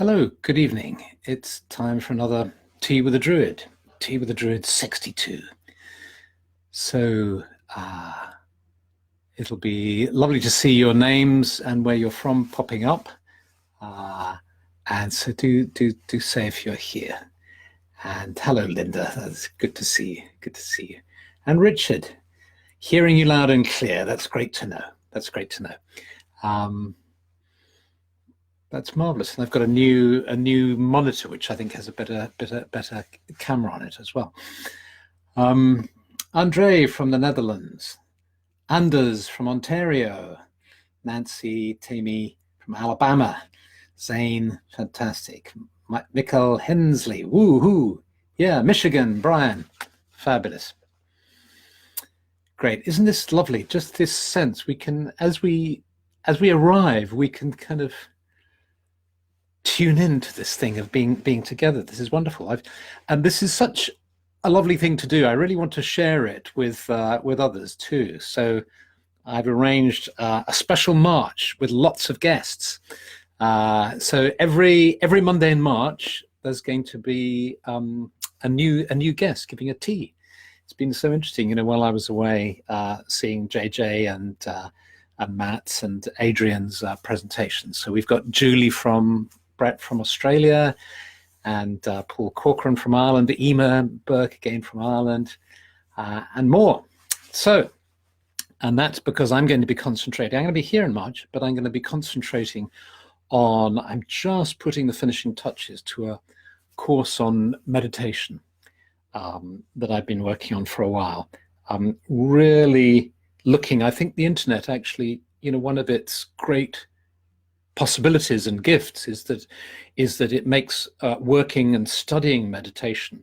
Hello, good evening. It's time for another Tea with a Druid, Tea with a Druid 62. So it'll be lovely to see your names and where you're from popping up. And so do say if you're here. And hello, Linda. That's good to see you. Good to see you. And Richard, hearing you loud and clear. That's great to know. That's great to know. That's marvelous, and I've got a new monitor, which I think has a better camera on it as well. Andre from the Netherlands, Anders from Ontario, Nancy Tammy from Alabama, Zane, fantastic, Mikkel Hensley, woohoo, yeah, Michigan, Brian, fabulous, great. Isn't this lovely? Just this sense we can, as we arrive, we can kind of tune into this thing of being together. This is wonderful. And this is such a lovely thing to do. I really want to share it with others too. So I've arranged a special March with lots of guests. So every Monday in March, there's going to be a new guest giving a tea. It's been so interesting, while I was away seeing JJ and Matt's and Adrian's presentations. So we've got Julie from Brett from Australia, and Paul Corcoran from Ireland, Ema Burke again from Ireland, and more. So, and that's because I'm going to be concentrating. I'm going to be here in March, but I'm going to be concentrating on, I'm just putting the finishing touches to a course on meditation that I've been working on for a while. Really looking, I think the internet actually, one of its great possibilities and gifts is that it makes working and studying meditation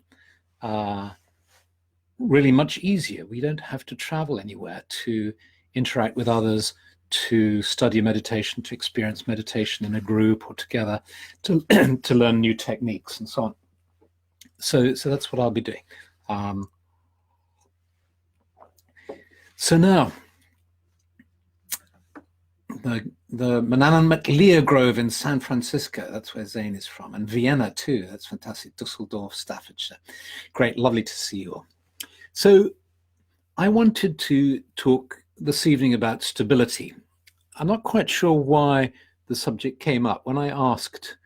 really much easier. We don't have to travel anywhere to interact with others, to study meditation, to experience meditation in a group or together, to to learn new techniques and so on. So that's what I'll be doing. So now, the Manannan MacLear Grove in San Francisco, that's where Zane is from, and Vienna too, that's fantastic, Dusseldorf, Staffordshire. Great, lovely to see you all. So I wanted to talk this evening about stability. I'm not quite sure why the subject came up. When I asked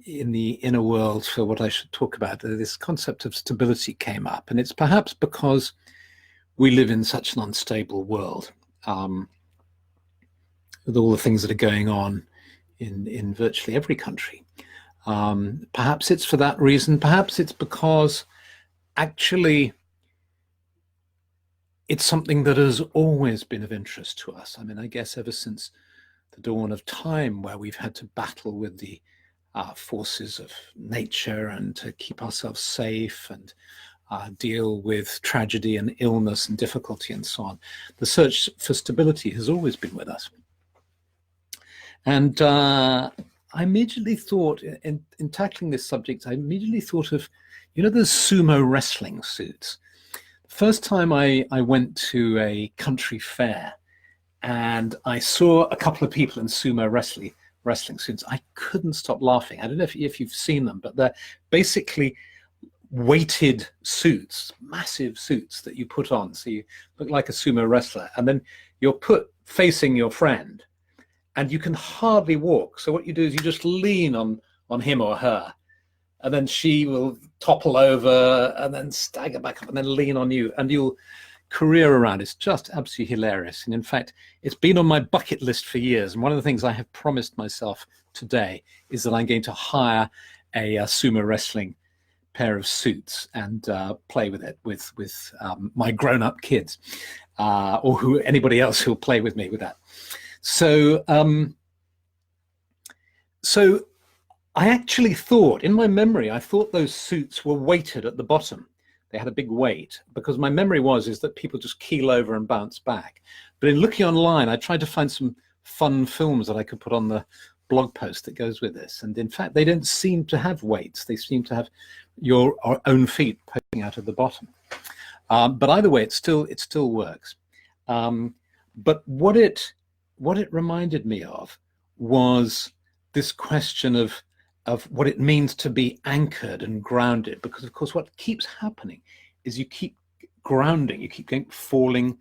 in the inner world for what I should talk about, this concept of stability came up, and it's perhaps because we live in such an unstable world. With all the things that are going on in virtually every country. Perhaps it's for that reason. Perhaps it's because actually it's something that has always been of interest to us. I mean, I guess ever since the dawn of time, where we've had to battle with the forces of nature and to keep ourselves safe and deal with tragedy and illness and difficulty and so on. The search for stability has always been with us. And I immediately thought, in tackling this subject, I immediately thought of, the sumo wrestling suits. The first time I went to a country fair and I saw a couple of people in sumo wrestling suits, I couldn't stop laughing. I don't know if you've seen them, but they're basically weighted suits, massive suits that you put on. So you look like a sumo wrestler, and then you're put facing your friend, and you can hardly walk. So what you do is you just lean on him or her, and then she will topple over and then stagger back up and then lean on you, and you'll career around. It's just absolutely hilarious. And in fact, it's been on my bucket list for years. And one of the things I have promised myself today is that I'm going to hire a sumo wrestling pair of suits and play with it with my grown-up kids or anybody else who'll play with me with that. So I actually thought, in my memory, I thought those suits were weighted at the bottom. They had a big weight, because my memory is that people just keel over and bounce back. But in looking online, I tried to find some fun films that I could put on the blog post that goes with this. And in fact, they don't seem to have weights. They seem to have your own feet poking out of the bottom. But either way, it still works. But what it reminded me of was this question of of what it means to be anchored and grounded, because of course what keeps happening is you keep grounding, you keep falling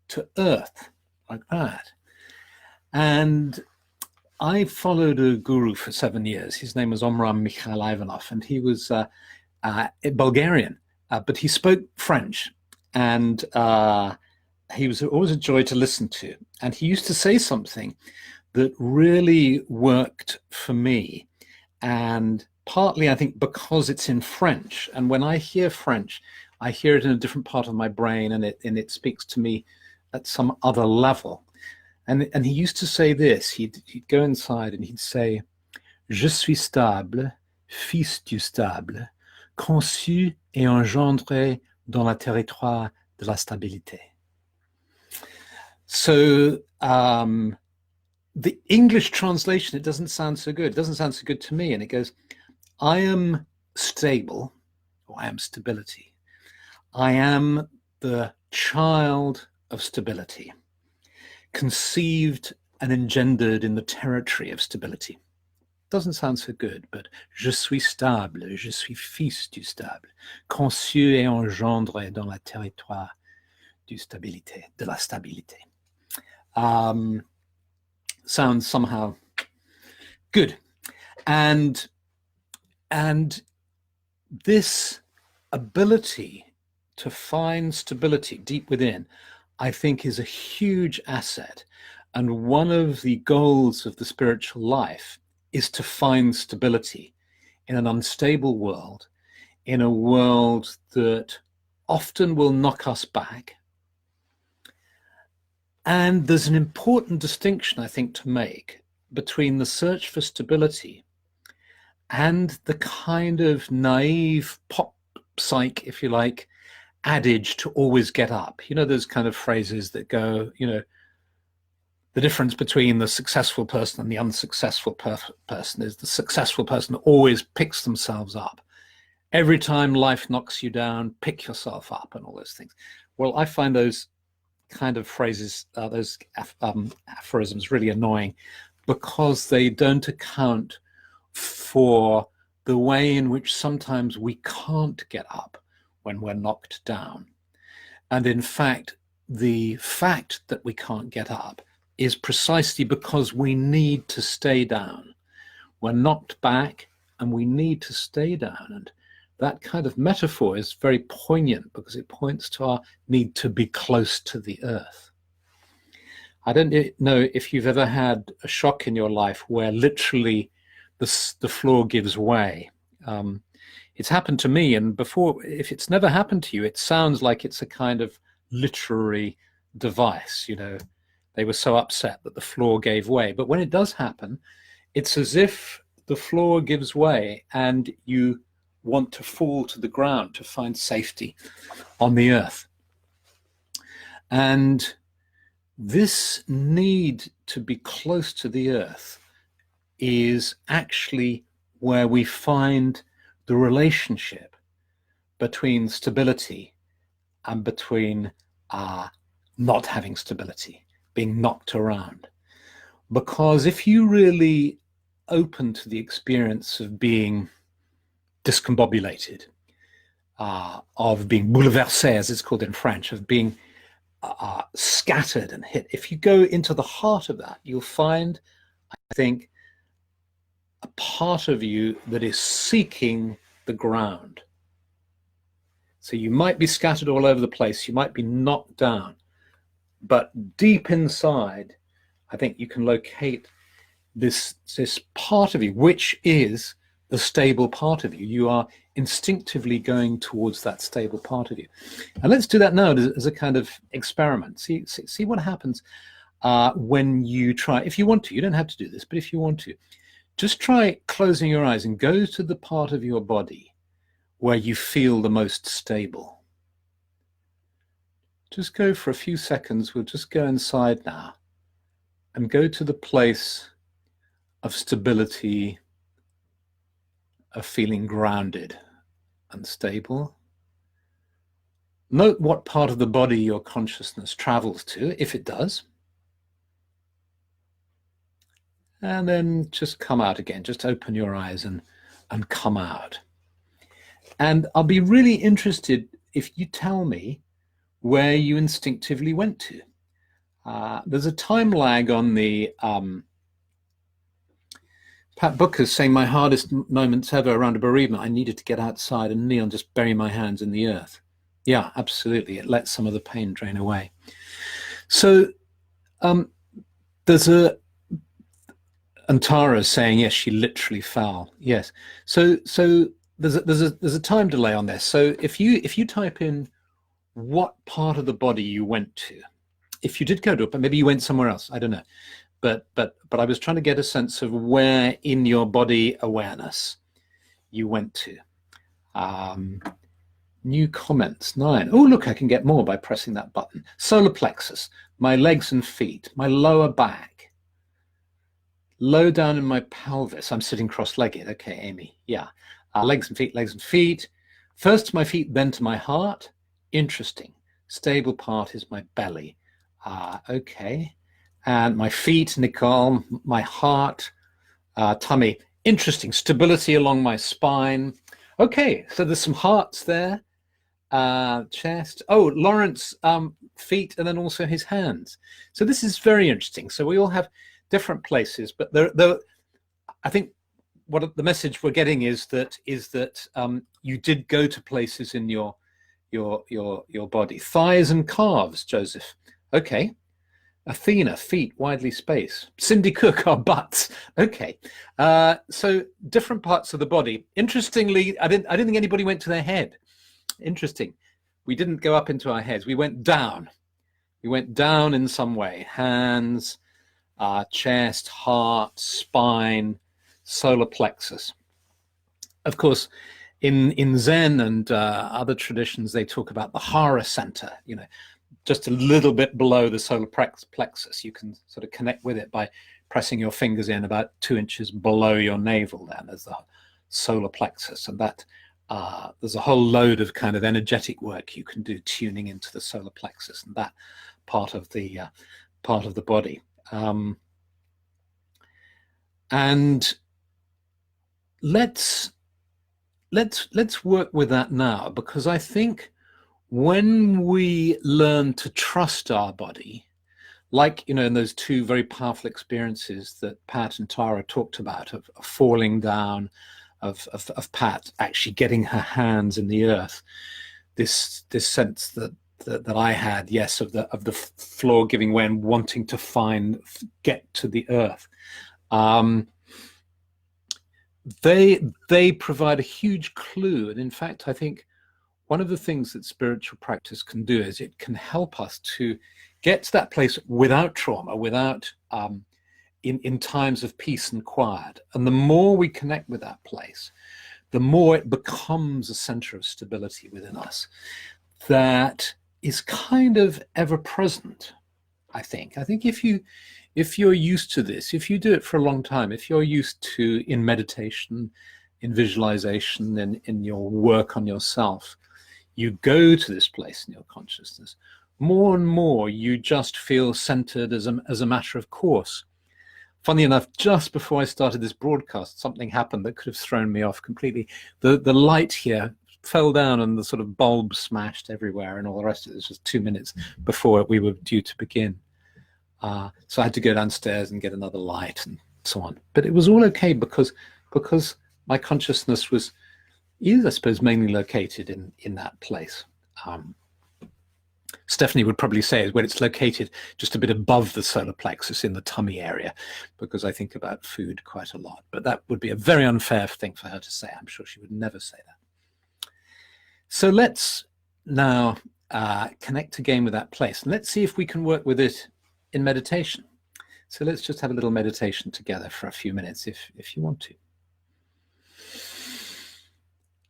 to earth like that. And I followed a guru for 7 years. His name was Omram Mikhail Ivanov, and he was Bulgarian, but he spoke French, and he was always a joy to listen to. And he used to say something that really worked for me, and partly I think because it's in French, and when I hear French, I hear it in a different part of my brain, and it speaks to me at some other level. And he used to say this. He'd go inside and he'd say, "Je suis stable, fils du stable, conçu et engendré dans le territoire de la stabilité." So the English translation, it doesn't sound so good. It doesn't sound so good to me. And it goes, I am stable, or I am stability. I am the child of stability, conceived and engendered in the territory of stability. Doesn't sound so good, but je suis stable, je suis fils du stable, conçu et engendré dans le territoire du stabilité, de la stabilité. Sounds somehow good. And this ability to find stability deep within, I think, is a huge asset. And one of the goals of the spiritual life is to find stability in an unstable world, in a world that often will knock us back. And there's an important distinction, I think, to make between the search for stability and the kind of naive pop psych, if you like, adage to always get up. You know, those kind of phrases that go, you know, the difference between the successful person and the unsuccessful person is the successful person always picks themselves up. Every time life knocks you down, pick yourself up and all those things. Well, I find those kind of phrases, those aphorisms really annoying, because they don't account for the way in which sometimes we can't get up when we're knocked down. And in fact, the fact that we can't get up is precisely because we need to stay down. We're knocked back and we need to stay down. And that kind of metaphor is very poignant because it points to our need to be close to the earth. I don't know if you've ever had a shock in your life where literally the floor gives way. It's happened to me, and before, if it's never happened to you, it sounds like it's a kind of literary device. You know, they were so upset that the floor gave way. But when it does happen, it's as if the floor gives way and you want to fall to the ground to find safety on the earth. And this need to be close to the earth is actually where we find the relationship between stability and between not having stability, being knocked around. Because if you really open to the experience of being discombobulated, of being bouleversé, as it's called in French, of being scattered and hit, if you go into the heart of that, you'll find, I think, a part of you that is seeking the ground. So you might be scattered all over the place, you might be knocked down, but deep inside, I think you can locate this part of you, which is the stable part of you. You are instinctively going towards that stable part of you. And let's do that now as a kind of experiment. See what happens when you try. If you want to, you don't have to do this, but if you want to, just try closing your eyes and go to the part of your body where you feel the most stable. Just go for a few seconds. We'll just go inside now and go to the place of stability, of feeling grounded and stable. Note what part of the body your consciousness travels to, if it does. And then just come out again. Just open your eyes and and come out. And I'll be really interested if you tell me where you instinctively went to. There's a time lag on the Pat Booker's saying my hardest moments ever around a bereavement, I needed to get outside and kneel and just bury my hands in the earth. Yeah, absolutely. It lets some of the pain drain away. So there's and Tara's saying, yes, she literally fell. Yes. So there's a time delay on this. So if you type in what part of the body you went to, if you did go to it, but maybe you went somewhere else, I don't know. But I was trying to get a sense of where in your body awareness you went to. New comments, 9. Oh, look, I can get more by pressing that button. Solar plexus, my legs and feet, my lower back, low down in my pelvis. I'm sitting cross-legged. Okay, Amy. Yeah. Legs and feet. First to my feet, then to my heart. Interesting. Stable part is my belly. Okay. And my feet, Nicole, my heart, tummy. Interesting. Stability along my spine. Okay, so there's some hearts there. Chest. Oh, Lawrence, feet, and then also his hands. So this is very interesting. So we all have different places, but I think what the message we're getting is that you did go to places in your body. Thighs and calves, Joseph. Okay. Athena, feet, widely spaced. Cindy Cook, our butts. Okay, so different parts of the body. Interestingly, I didn't think anybody went to their head. Interesting. We didn't go up into our heads. We went down. We went down in some way. Hands, chest, heart, spine, solar plexus. Of course, in Zen and other traditions, they talk about the Hara center. You know, just a little bit below the solar plexus. You can sort of connect with it by pressing your fingers in about 2 inches below your navel. Then there's the solar plexus, and that there's a whole load of kind of energetic work you can do tuning into the solar plexus and that part of the body. And let's work with that now, because I think when we learn to trust our body, like, you know, in those two very powerful experiences that Pat and Tara talked about, of falling down, of Pat actually getting her hands in the earth, this sense that I had, yes, of the floor giving way and wanting to get to the earth. They provide a huge clue, and in fact, I think one of the things that spiritual practice can do is it can help us to get to that place without trauma, without in times of peace and quiet. And the more we connect with that place, the more it becomes a center of stability within us that is kind of ever present. I think if you're used to this, if you do it for a long time, if you're used to, in meditation, in visualization, in your work on yourself, you go to this place in your consciousness, more and more you just feel centered as a matter of course. Funny enough, just before I started this broadcast, something happened that could have thrown me off completely. The light here fell down and the sort of bulb smashed everywhere and all the rest of it. It was just 2 minutes before we were due to begin. So I had to go downstairs and get another light and so on. But it was all okay because my consciousness is, I suppose, mainly located in that place. Stephanie would probably say when it's located just a bit above the solar plexus in the tummy area, because I think about food quite a lot. But that would be a very unfair thing for her to say. I'm sure she would never say that. So let's now connect again with that place. And let's see if we can work with it in meditation. So let's just have a little meditation together for a few minutes if you want to.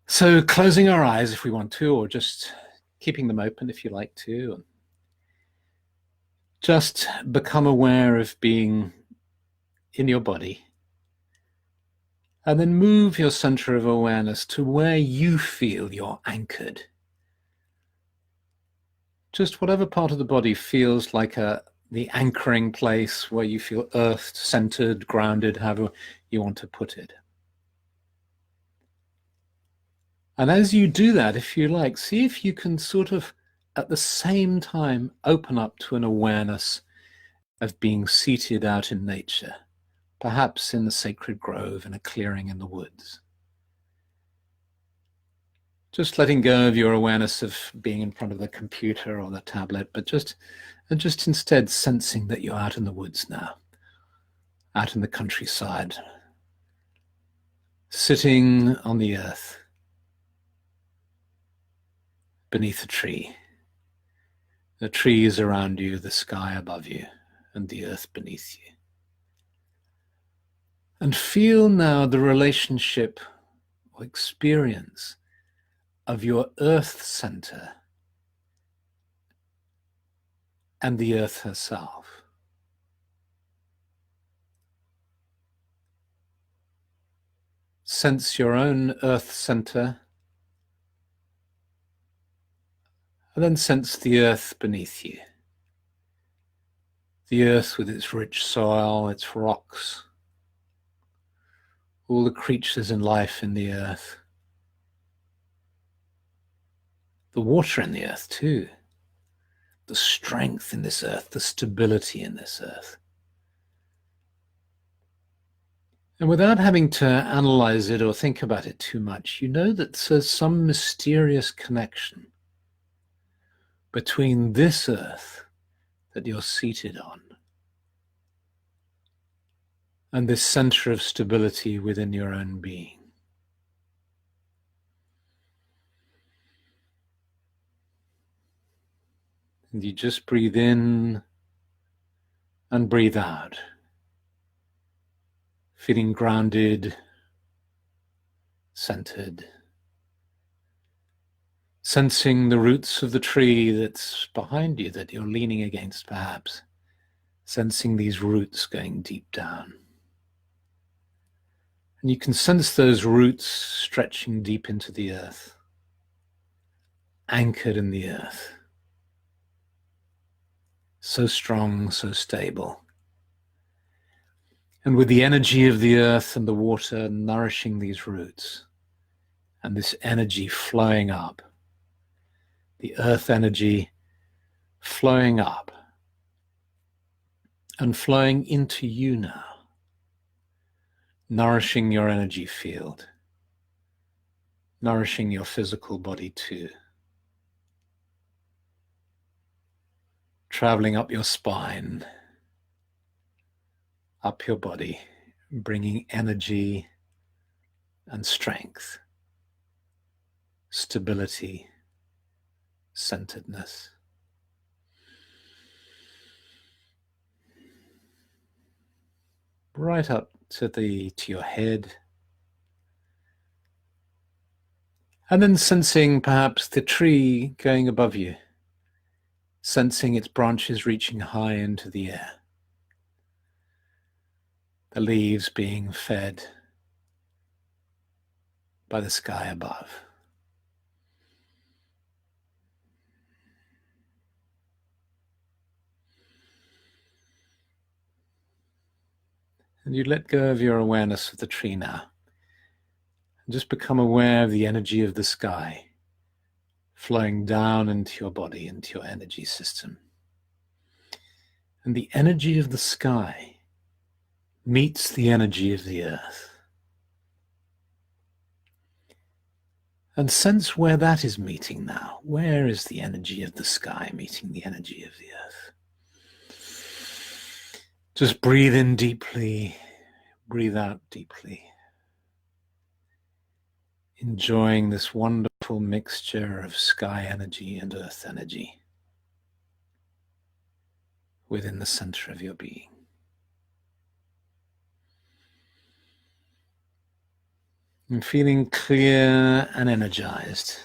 So closing our eyes if we want to, or just keeping them open if you like to. And just become aware of being in your body. And then move your center of awareness to where you feel you're anchored. Just whatever part of the body feels like the anchoring place where you feel earthed, centered, grounded, however you want to put it. And as you do that, if you like, see if you can sort of at the same time open up to an awareness of being seated out in nature, perhaps in the sacred grove, in a clearing in the woods. Just letting go of your awareness of being in front of the computer or the tablet, but just instead sensing that you're out in the woods now, out in the countryside, sitting on the earth, beneath a tree. The trees around you, the sky above you, and the earth beneath you. And feel now the relationship or experience of your earth center and the earth herself. Sense your own earth center, and then sense the earth beneath you. The earth with its rich soil, its rocks, all the creatures and life in the earth. The water in the earth too. The strength in this earth, the stability in this earth. And without having to analyze it or think about it too much, you know that there's some mysterious connection between this earth that you're seated on and this center of stability within your own being. And you just breathe in and breathe out, feeling grounded, centered, sensing the roots of the tree that's behind you that you're leaning against perhaps, sensing these roots going deep down. And you can sense those roots stretching deep into the earth, anchored in the earth. So strong, so stable. And with the energy of the earth and the water nourishing these roots, and this energy flowing up, the earth energy flowing up and flowing into you now, nourishing your energy field, nourishing your physical body too, traveling up your spine, up your body, bringing energy and strength, stability, centeredness. Right up to your head. And then sensing perhaps the tree going above you, sensing its branches reaching high into the air, the leaves being fed by the sky above. And you let go of your awareness of the tree now. And just become aware of the energy of the sky flowing down into your body, into your energy system. And the energy of the sky meets the energy of the earth. And sense where that is meeting now. Where is the energy of the sky meeting the energy of the earth? Just breathe in deeply, breathe out deeply. Enjoying this wonderful mixture of sky energy and earth energy within the center of your being. And feeling clear and energized,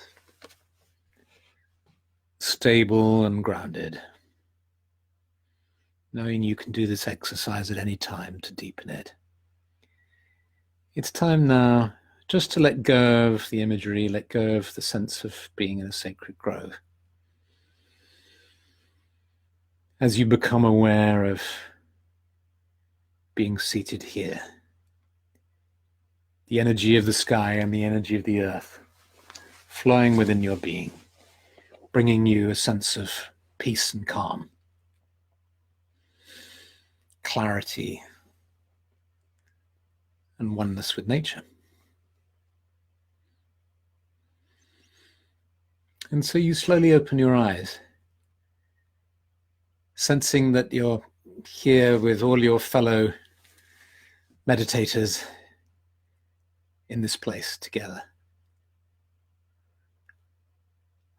stable and grounded, knowing you can do this exercise at any time to deepen it. It's time now just to let go of the imagery, let go of the sense of being in a sacred grove. As you become aware of being seated here, the energy of the sky and the energy of the earth flowing within your being, bringing you a sense of peace and calm, clarity, and oneness with nature. And so you slowly open your eyes, sensing that you're here with all your fellow meditators in this place together.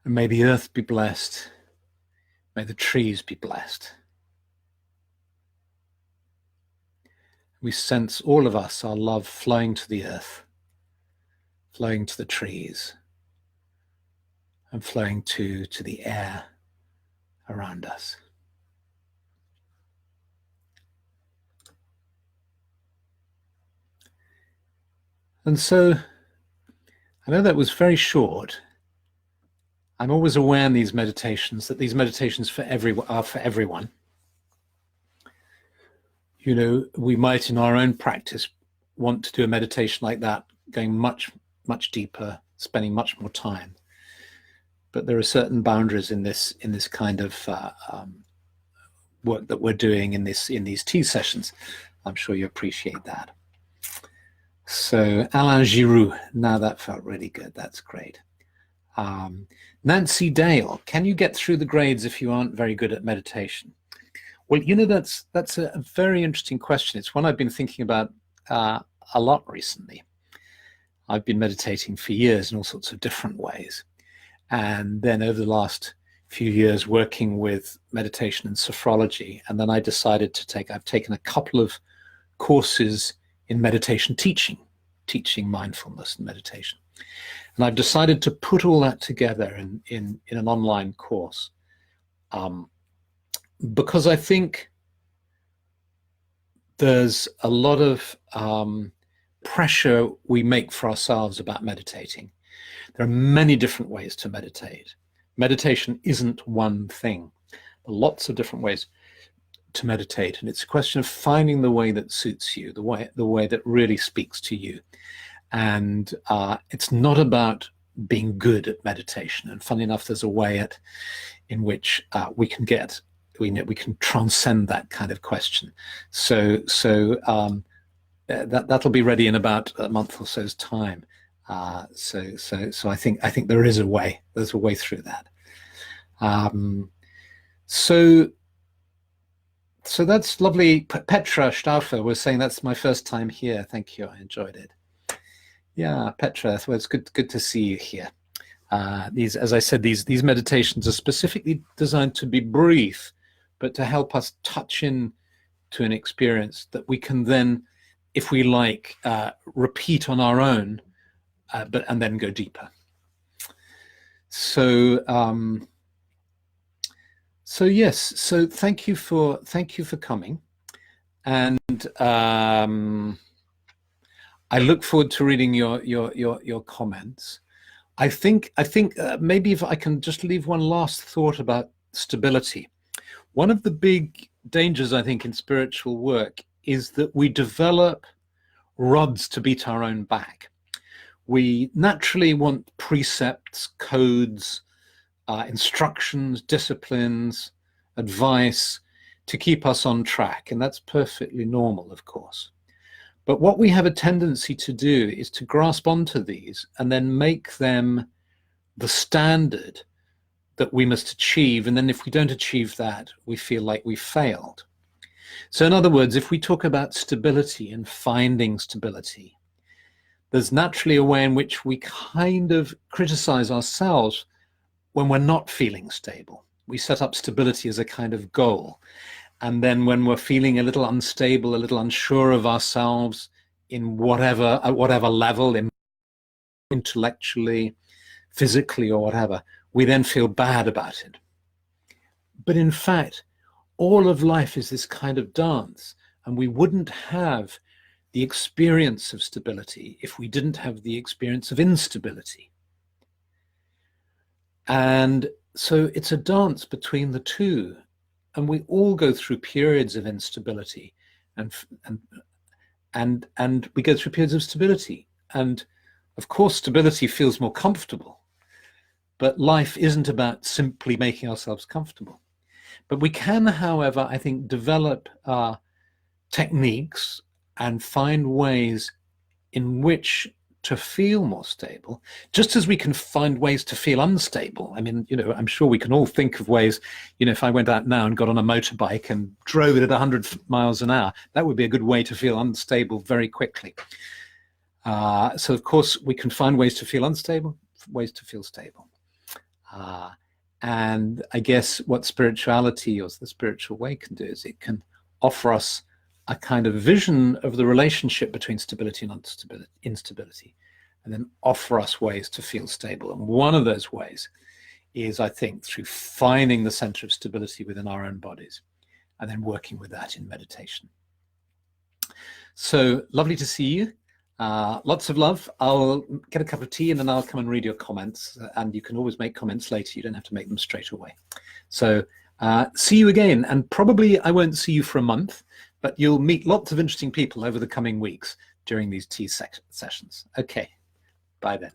And may the earth be blessed. May the trees be blessed. We sense, all of us, our love flowing to the earth, flowing to the trees, and flowing to the air around us. And so, I know that was very short. I'm always aware in these meditations that these meditations are for everyone. You know, we might in our own practice want to do a meditation like that, going much, much deeper, spending much more time. But there are certain boundaries in this kind of work that we're doing in these tea sessions. I'm sure you appreciate that. So Alain Giroux, now that felt really good. That's great. Nancy Dale, can you get through the grades if you aren't very good at meditation? Well, you know, that's a very interesting question. It's one I've been thinking about a lot recently. I've been meditating for years in all sorts of different ways. And then over the last few years working with meditation and sophrology, and then I decided I've taken a couple of courses in meditation teaching mindfulness and meditation. And I've decided to put all that together in an online course. Because I think there's a lot of pressure we make for ourselves about meditating. There are many different ways to meditate. Meditation isn't one thing. There are lots of different ways to meditate, and it's a question of finding the way that suits you, the way that really speaks to you. And it's not about being good at meditation. And funny enough, there's a way in which we can transcend that kind of question. So that'll be ready in about a month or so's time. So I think there is a way. There's a way through that. So that's lovely. Petra Stauffer was saying that's my first time here. Thank you. I enjoyed it. Yeah, Petra. Well, it's good to see you here. As I said, these meditations are specifically designed to be brief, but to help us touch in to an experience that we can then, if we like, repeat on our own, and then go deeper. So yes. So thank you for coming, and I look forward to reading your comments. I think maybe if I can just leave one last thought about stability. One of the big dangers, I think, in spiritual work is that we develop rods to beat our own back. We naturally want precepts, codes, instructions, disciplines, advice to keep us on track, and that's perfectly normal, of course. But what we have a tendency to do is to grasp onto these and then make them the standard that we must achieve, and then if we don't achieve that, we feel like we failed. So in other words, if we talk about stability and finding stability, there's naturally a way in which we kind of criticize ourselves when we're not feeling stable. We set up stability as a kind of goal. And then when we're feeling a little unstable, a little unsure of ourselves at whatever level, intellectually, physically, or whatever, we then feel bad about it. But in fact, all of life is this kind of dance, and we wouldn't have the experience of stability if we didn't have the experience of instability. And so it's a dance between the two, and we all go through periods of instability, and we go through periods of stability. And of course, stability feels more comfortable. but life isn't about simply making ourselves comfortable. But we can, however, I think, develop techniques and find ways in which to feel more stable, just as we can find ways to feel unstable. I mean, I'm sure we can all think of ways, if I went out now and got on a motorbike and drove it at 100 miles an hour, that would be a good way to feel unstable very quickly. So of course we can find ways to feel unstable, ways to feel stable. And I guess what spirituality or the spiritual way can do is it can offer us a kind of vision of the relationship between stability and instability, and then offer us ways to feel stable. And one of those ways is, I think, through finding the center of stability within our own bodies and then working with that in meditation. So lovely to see you. Lots of love. I'll get a cup of tea and then I'll come and read your comments, and you can always make comments later. You don't have to make them straight away. So see you again, and probably I won't see you for a month, but you'll meet lots of interesting people over the coming weeks during these tea sessions. Okay, bye then.